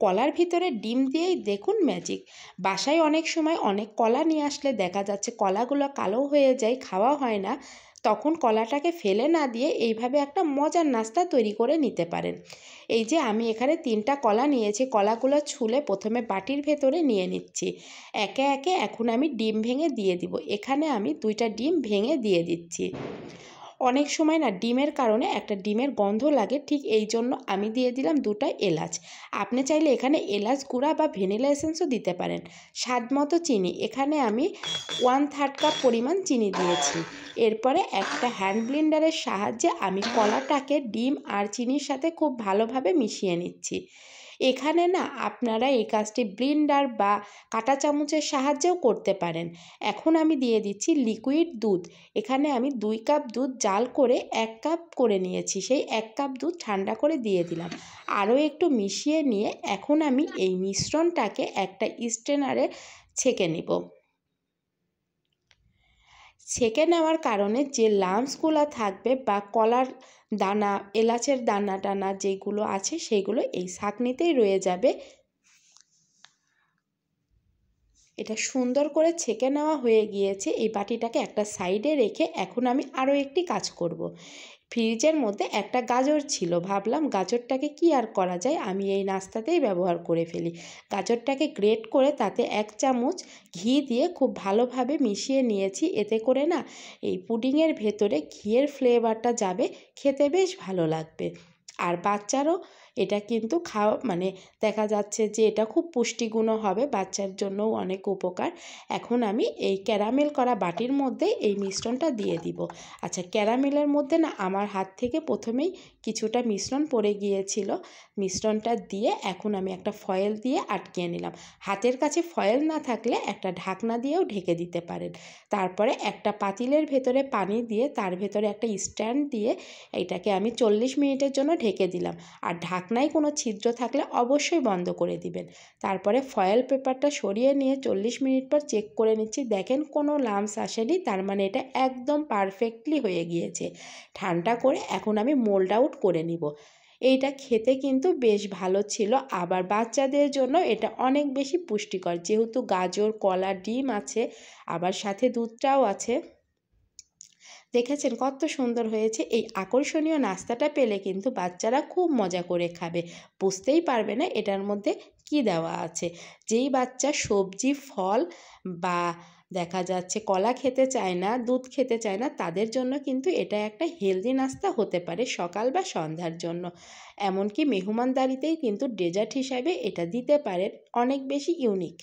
কলার ভিতরে ডিম দিয়েই দেখুন ম্যাজিক। বাসায় অনেক সময় অনেক কলা নিয়ে আসলে দেখা যাচ্ছে কলাগুলো কালো হয়ে যায়, খাওয়া হয় না। তখন কলাটাকে ফেলে না দিয়ে এইভাবে একটা মজার নাস্তা তৈরি করে নিতে পারেন। এই যে আমি এখানে 3টা কলা নিয়েছি, কলাগুলো ছুলে প্রথমে বাটির ভেতরে নিয়ে নিচ্ছি। একে একে এখন আমি ডিম ভেঙে দিয়ে দিব। এখানে আমি 2টা ডিম ভেঙে দিয়ে দিচ্ছি। অনেক সময় না ডিমের কারণে একটা ডিমের গন্ধ লাগে, ঠিক এই জন্য আমি দিয়ে দিলাম 2টা এলাচ। আপনি চাইলে এখানে এলাচ গুঁড়া বা ভ্যানিলা এসেন্সও দিতে পারেন। স্বাদ মতো চিনি, এখানে আমি 1/3 কাপ পরিমাণ চিনি দিয়েছি। এরপরে একটা হ্যান্ড ব্লেন্ডারের সাহায্যে আমি কলাটাকে ডিম আর চিনির সাথে খুব ভালোভাবে মিশিয়ে নিচ্ছি। এখানে না আপনারা এই কাজটি ব্লেন্ডার বা কাঁটা চামচের সাহায্যেও করতে পারেন। এখন আমি দিয়ে দিচ্ছি লিকুইড দুধ। এখানে আমি 2 কাপ দুধ জাল করে 1 কাপ করে নিয়েছি, সেই 1 কাপ দুধ ঠান্ডা করে দিয়ে দিলাম। আরও একটু মিশিয়ে নিয়ে এখন আমি এই মিশ্রণটাকে একটা স্ট্রেনারে ছেঁকে নিব। ছেঁকে নেওয়ার কারণে যে লাম্পসগুলো থাকবে বা কলার দানা, এলাচের দানা টানা যেগুলো আছে সেগুলো এই ছাঁকনিতেই রয়ে যাবে। এটা সুন্দর করে ছেঁকে নেওয়া হয়ে গিয়েছে। এই বাটিটাকে একটা সাইডে রেখে এখন আমি আরও একটি কাজ করব। ফ্রিজের মধ্যে একটা গাজর ছিল, ভাবলাম গাজরটাকে কি আর করা যায়, আমি এই নাস্তাতেই ব্যবহার করে ফেলি। গাজরটাকে গ্রেট করে তাতে 1 চামচ ঘি দিয়ে খুব ভালোভাবে মিশিয়ে নিয়েছি। এতে করে না এই পুডিংয়ের ভেতরে ঘিয়ের ফ্লেভারটা যাবে, খেতে বেশ ভালো লাগবে। আর বাচ্চারও এটা কিন্তু দেখা যাচ্ছে যে এটা খুব পুষ্টিগুণও হবে, বাচ্চার জন্যও অনেক উপকার। এখন আমি এই ক্যারামেল করা বাটির মধ্যে এই মিশ্রণটা দিয়ে দিব। আচ্ছা, ক্যারামেলের মধ্যে না আমার হাত থেকে প্রথমেই কিছুটা মিশ্রণ পড়ে গিয়েছিল। মিশ্রণটা দিয়ে এখন আমি একটা ফয়েল দিয়ে আটকিয়ে নিলাম। হাতের কাছে ফয়েল না থাকলে একটা ঢাকনা দিয়েও ঢেকে দিতে পারেন। তারপরে একটা পাতিলের ভেতরে পানি দিয়ে তার ভেতরে একটা স্ট্যান্ড দিয়ে এটাকে আমি 40 মিনিটের জন্য ঢেকে দিলাম। আর ঢাকনায় কোনো ছিদ্র থাকলে অবশ্যই বন্ধ করে দিবেন। তারপরে ফয়েল পেপারটা সরিয়ে নিয়ে 40 মিনিট পর চেক করে নিচ্ছি, দেখেন কোনো লাম্পস আসেনি, তার মানে এটা একদম পারফেক্টলি হয়ে গিয়েছে। ঠান্ডা করে এখন আমি মোল্ড আউট করে নিব। এইটা খেতে কিন্তু বেশ ভালো ছিল, আবার বাচ্চাদের জন্য এটা অনেক বেশি পুষ্টিকর, যেহেতু গাজর, কলা, ডিম আছে, আবার সাথে দুধটাও আছে। দেখেছেন কত সুন্দর হয়েছে। এই আকর্ষণীয় নাস্তাটা পেলে কিন্তু বাচ্চারা খুব মজা করে খাবে, বুঝতেই পারবে না এটার মধ্যে কি দেওয়া আছে। যেই বাচ্চা সবজি, ফল বা দেখা যাচ্ছে কলা খেতে চায় না, দুধ খেতে চায় না, তাদের জন্য কিন্তু এটা একটা হেলদি নাস্তা হতে পারে সকাল বা সন্ধ্যার জন্য। এমনকি মেহমানদারিতেই কিন্তু ডেজার্ট হিসাবে এটা দিতে পারেন, অনেক বেশি ইউনিক।